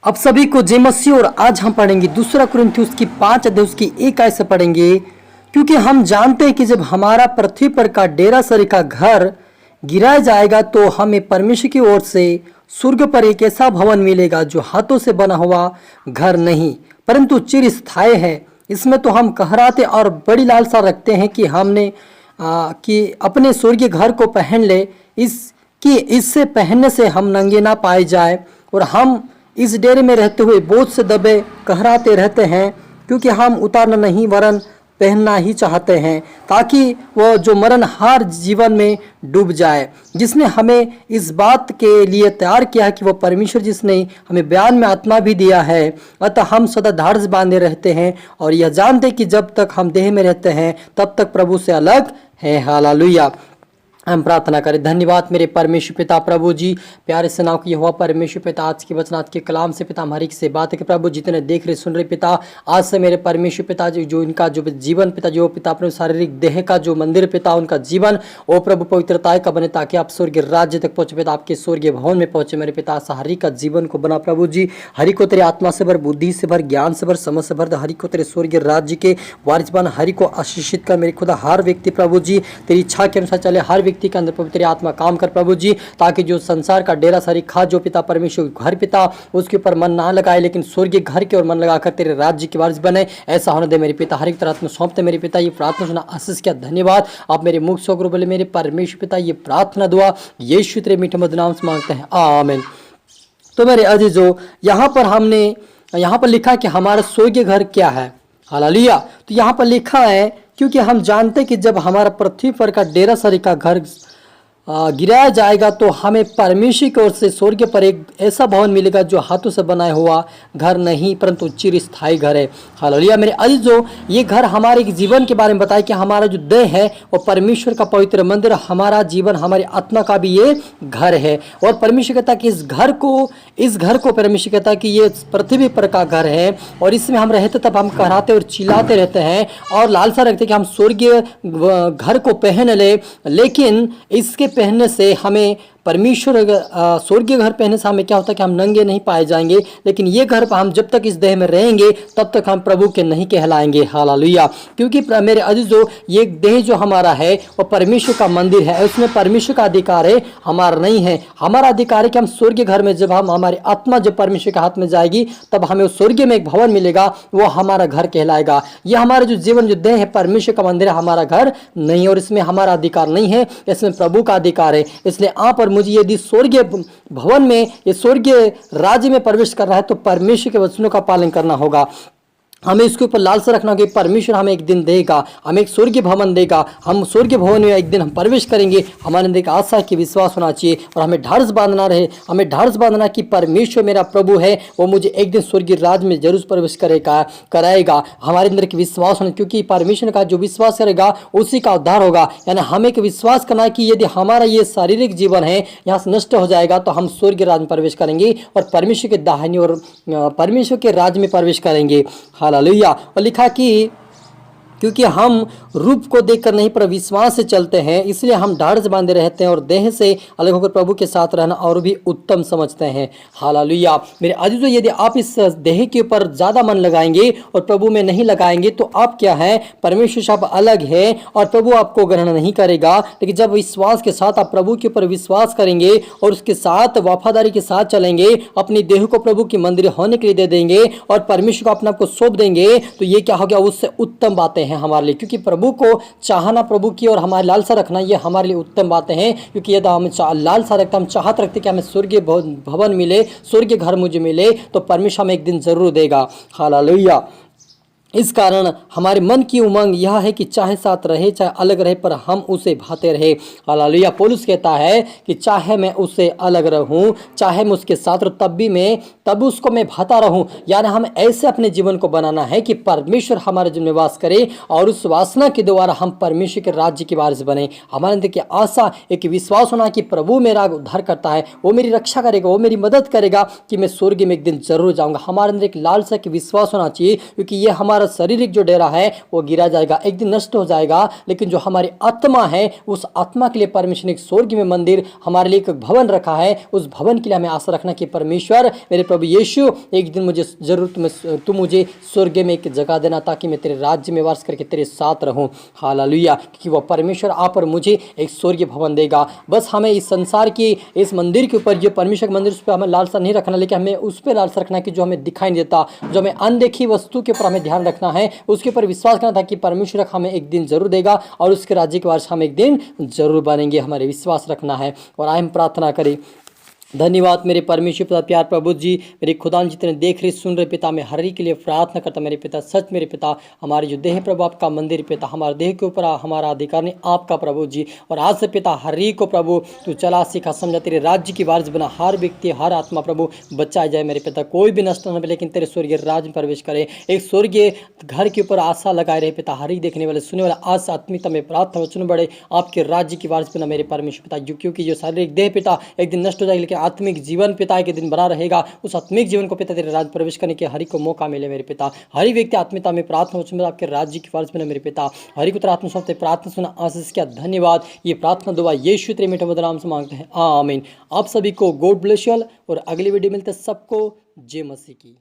अब सभी को जय मसीह। और आज हम पढ़ेंगे दूसरा कुरिन्थियुस की 5 अध्याय उसकी 1 आयत से पढ़ेंगे। क्योंकि हम जानते हैं कि जब हमारा पृथ्वी पर का डेरा सरी का घर गिराया जाएगा तो हमें परमेश्वर की ओर से स्वर्ग पर एक ऐसा भवन मिलेगा जो हाथों से बना हुआ घर नहीं परंतु चिरस्थायी है। इसमें तो हम कहराते और बड़ी लालसा रखते हैं कि हमने कि अपने स्वर्गीय घर को पहन ले, इससे पहनने से हम नंगे ना पाए जाए। और हम इस डेरे में रहते हुए बोझ से दबे कहराते रहते हैं, क्योंकि हम उतारना नहीं वरन पहनना ही चाहते हैं, ताकि वह जो मरणहार जीवन में डूब जाए, जिसने हमें इस बात के लिए तैयार किया है कि वह परमेश्वर जिसने हमें बयान में आत्मा भी दिया है। अतः हम सदा ढाढ़स बांधे रहते हैं और यह जानते हैं कि जब तक हम देह में रहते हैं तब तक प्रभु से अलग है। हालेलुया। हम प्रार्थना करें। धन्यवाद मेरे परमेश्वर पिता प्रभु जी, प्यारे से नाम की हुआ परमेश्वर पिता, आज की वचन आज के कलाम से पिता हमारी से बात है कि प्रभु जितने देख रहे सुन रहे पिता, आज से मेरे परमेश्वर पिता जो इनका जो जीवन पिता, जो पिता अपने शारीरिक देह का जो मंदिर पिता, उनका जीवन ओ प्रभु पवित्रता का बने, ताकि आप स्वर्गीय राज्य तक पहुंचे पिता, आपके स्वर्गीय भवन में पहुंचे मेरे पिता। हरि का जीवन को बना प्रभु जी, हरि को तेरे आत्मा से भर, बुद्धि से भर, ज्ञान से भर, समझ से भर, हरि को तेरे स्वर्गीय राज्य के वारिस बन, हरि को आशीषित कर मेरे खुदा। हर व्यक्ति प्रभु जी तेरी इच्छा के अनुसार चले, हर व्यक्ति के अंदर पवित्र आत्मा काम कर प्रभु जी, ताकि जो संसार का डेरा सारी खा जो पिता परमेश्वर घर पिता उसके ऊपर मन ना लगाए, लेकिन स्वर्गीय घर के ओर मन लगाकर तेरे राज्य के वारिस बने, ऐसा होने दे मेरे पिता। हर एक तरह में सौंपते मेरे पिता, ये प्रार्थना सुना आशीष किया, धन्यवाद। आप मेरे मुख से बोले मेरे परमेश्वर पिता, ये प्रार्थना दुआ यीशु तेरे मीठे मधुर नाम से मांगते हैं, आमीन। तो मेरे अजीजों, यहाँ पर लिखा कि हमारा स्वर्गीय घर क्या है। हालेलुया। तो यहाँ पर लिखा है, क्योंकि हम जानते कि जब हमारा पृथ्वी पर का डेरा सरी का घर गिराया जाएगा तो हमें परमेश्वर की ओर से स्वर्ग पर एक ऐसा भवन मिलेगा जो हाथों से बनाया हुआ घर नहीं परंतु चिरस्थायी घर है। हालेलुया। मेरे अजीजों, ये घर हमारे जीवन के बारे में बताए कि हमारा जो देह है वो परमेश्वर का पवित्र मंदिर, हमारा जीवन हमारी आत्मा का भी ये घर है। और परमेश्वर कहता है कि इस घर को परमेश्वर कहता है कि ये पृथ्वी पर का घर है और इसमें हम रहते तब हम कहराते और चिल्लाते रहते हैं और लालसा रखते कि हम स्वर्गीय घर को पहन ले, लेकिन इसके पहनने से हमें परमेश्वर स्वर्गीय घर पहनने से हमें क्या होता है कि हम नंगे नहीं पाए जाएंगे, लेकिन ये घर पर हम जब तक इस देह में रहेंगे तब तक हम प्रभु के नहीं कहलाएंगे। हालेलुया। क्योंकि मेरे अजीजों, ये देह जो हमारा है वो परमेश्वर का मंदिर है, उसमें परमेश्वर का अधिकार है, हमारा नहीं है। हमारा अधिकार है कि हम स्वर्गीय घर में जब हम हमारी आत्मा जब परमेश्वर के हाथ में जाएगी तब हमें उस स्वर्गीय में एक भवन मिलेगा, वो हमारा घर कहलाएगा। ये हमारा जो जीवन जो देह है परमेश्वर का मंदिर है, हमारा घर नहीं, और इसमें हमारा अधिकार नहीं है, इसमें प्रभु का अधिकार है। इसलिए आप और मुझे यदि स्वर्गीय भवन में, ये स्वर्गीय राज्य में प्रवेश कर रहा है तो परमेश्वर के वचनों का पालन करना होगा। हमें इसके ऊपर लालसा रखना कि परमेश्वर हमें एक दिन देगा, हमें एक स्वर्गीय भवन देगा, हम स्वर्गीय भवन में एक दिन हम प्रवेश करेंगे। हमारे अंदर एक आशा की विश्वास होना चाहिए और हमें ढाढ़स बांधना रहे, हमें ढाढ़स बांधना कि परमेश्वर मेरा प्रभु है, वो मुझे एक दिन स्वर्गीय राज्य में जरूर प्रवेश कराएगा। हमारे अंदर एक विश्वास होना, क्योंकि परमेश्वर का जो विश्वास करेगा उसी का उद्धार होगा। यानी हमें एक विश्वास करना है कि यदि हमारा ये शारीरिक जीवन है यहाँ से नष्ट हो जाएगा तो हम स्वर्गीय राज्य में प्रवेश करेंगे और परमेश्वर के दाहिनी और परमेश्वर के राज्य में प्रवेश करेंगे। हालेलुया। और लिखा कि क्योंकि हम रूप को देखकर नहीं पर विश्वास से चलते हैं, इसलिए हम ढाढ़स बांधे रहते हैं और देह से अलग होकर प्रभु के साथ रहना और भी उत्तम समझते हैं। हालेलुया। मेरे अजीजों, यदि आप इस देह के ऊपर ज़्यादा मन लगाएंगे और प्रभु में नहीं लगाएंगे तो आप क्या है, परमेश्वर से आप अलग है और प्रभु आपको ग्रहण नहीं करेगा। लेकिन जब विश्वास के साथ आप प्रभु के ऊपर विश्वास करेंगे और उसके साथ वफादारी के साथ चलेंगे, अपनी देह को प्रभु की मंदिर होने के लिए दे देंगे और परमेश्वर को अपने आप को सौंप देंगे, तो ये क्या हो गया, उससे उत्तम बातें हमारे लिए। क्योंकि प्रभु को चाहना, प्रभु की और हमारी लालसा रखना, ये हमारे लिए उत्तम बातें हैं। क्योंकि यदि हम लालसा रखते, हम चाहत रखते कि हमें स्वर्गीय भवन मिले, स्वर्गीय घर मुझे मिले, तो परमेश्वर हमें एक दिन जरूर देगा। हालेलुया। इस कारण हमारे मन की उमंग यह है कि चाहे साथ रहे चाहे अलग रहे पर हम उसे भाते रहे। हालेलुया। पौलुस कहता है कि चाहे मैं उससे अलग रहूं, चाहे मैं उसके साथ रहूं, तब उसको मैं भाता रहूं। यानी हम ऐसे अपने जीवन को बनाना है कि परमेश्वर हमारे जीवन में वास करे और उस वासना के द्वारा हम परमेश्वर के राज्य के वारिस बने। हमारे अंदर की आशा, एक विश्वास होना कि प्रभु मेरा उद्धार करता है, वो मेरी रक्षा करेगा, वो मेरी मदद करेगा कि मैं स्वर्ग में एक दिन जरूर जाऊंगा। हमारे अंदर एक लालसा की विश्वास होना चाहिए, क्योंकि ये हमारा हमारा शारीरिक जो डेरा है वो गिरा जाएगा, एक दिन नष्ट हो जाएगा, लेकिन जो हमारी आत्मा है उस आत्मा के लिए परमेश्वर ने एक स्वर्ग में मंदिर हमारे लिए एक भवन रखा है। उस भवन के लिए हमें आशा रखना कि परमेश्वर मेरे प्रभु यीशु एक दिन मुझे जरूर तुम मुझे स्वर्ग में एक जगह देना ताकि मैं तेरे राज्य में वास करके तेरे साथ रहूं। हालेलुया, क्योंकि वो परमेश्वर आप और मुझे एक स्वर्गीय भवन देगा। बस हमें इस संसार की इस मंदिर के ऊपर, जो परमेश्वर का मंदिर, उस पर हमें लालसा नहीं रखना, लेकिन हमें उस पर लालसा रखना कि जो हमें दिखाई नहीं देता, जो हमें अनदेखी वस्तु के ऊपर हमें ध्यान रखना है, उसके ऊपर विश्वास करना था कि परमेश्वर हमें एक दिन जरूर देगा और उसके राज्य के वारिस हम एक दिन जरूर बनेंगे। हमारे विश्वास रखना है। और आए हम प्रार्थना करें। धन्यवाद मेरे परमेश्वर पिता, प्यार प्रभु जी, मेरे खुदा जितने देख रहे सुन रहे पिता, मैं हर एक के लिए प्रार्थना करता मेरे पिता। सच मेरे पिता, हमारे जो देह प्रभु आपका मंदिर पिता, हमारे देह के ऊपर हमारा अधिकार नहीं आपका प्रभु जी। और आज से पिता हर एक को प्रभु तू चला सिखा समझा, तेरे राज्य की वारिस बना, हर व्यक्ति हर आत्मा प्रभु बचाया जाए मेरे पिता, कोई भी नष्ट न हो, लेकिन तेरे स्वर्गीय राज्य में प्रवेश करे, एक स्वर्गीय घर के ऊपर आशा लगाए रहे पिता। हर एक देखने वाले सुनने वाले आज आत्मिकता में प्रार्थना सुन बड़े आपके राज्य की वारिस बना मेरे परमेश्वर पिता, क्योंकि जो शारीरिक देह पिता एक दिन नष्ट हो जाएगी, लेकिन आत्मिक जीवन पिता के दिन बना रहेगा। उस आत्मिक जीवन को पिता तेरे राज्य प्रवेश करने के हरि को मौका मिले मेरे पिता। हरि व्यक्ति आत्मिकता में प्रार्थना सुन आपके राज्य की वारिस बने मेरे पिता। हरि को तेरा आत्मा सौंपते प्रार्थना सुना आशीष किया, धन्यवाद। ये प्रार्थना दुआ यीशु तेरे मीठे मधुर नाम से मांगते हैं, आमीन। आप सभी को गॉड ब्लेस यू ऑल, और अगली वीडियो मिलते सबको जय मसीह की।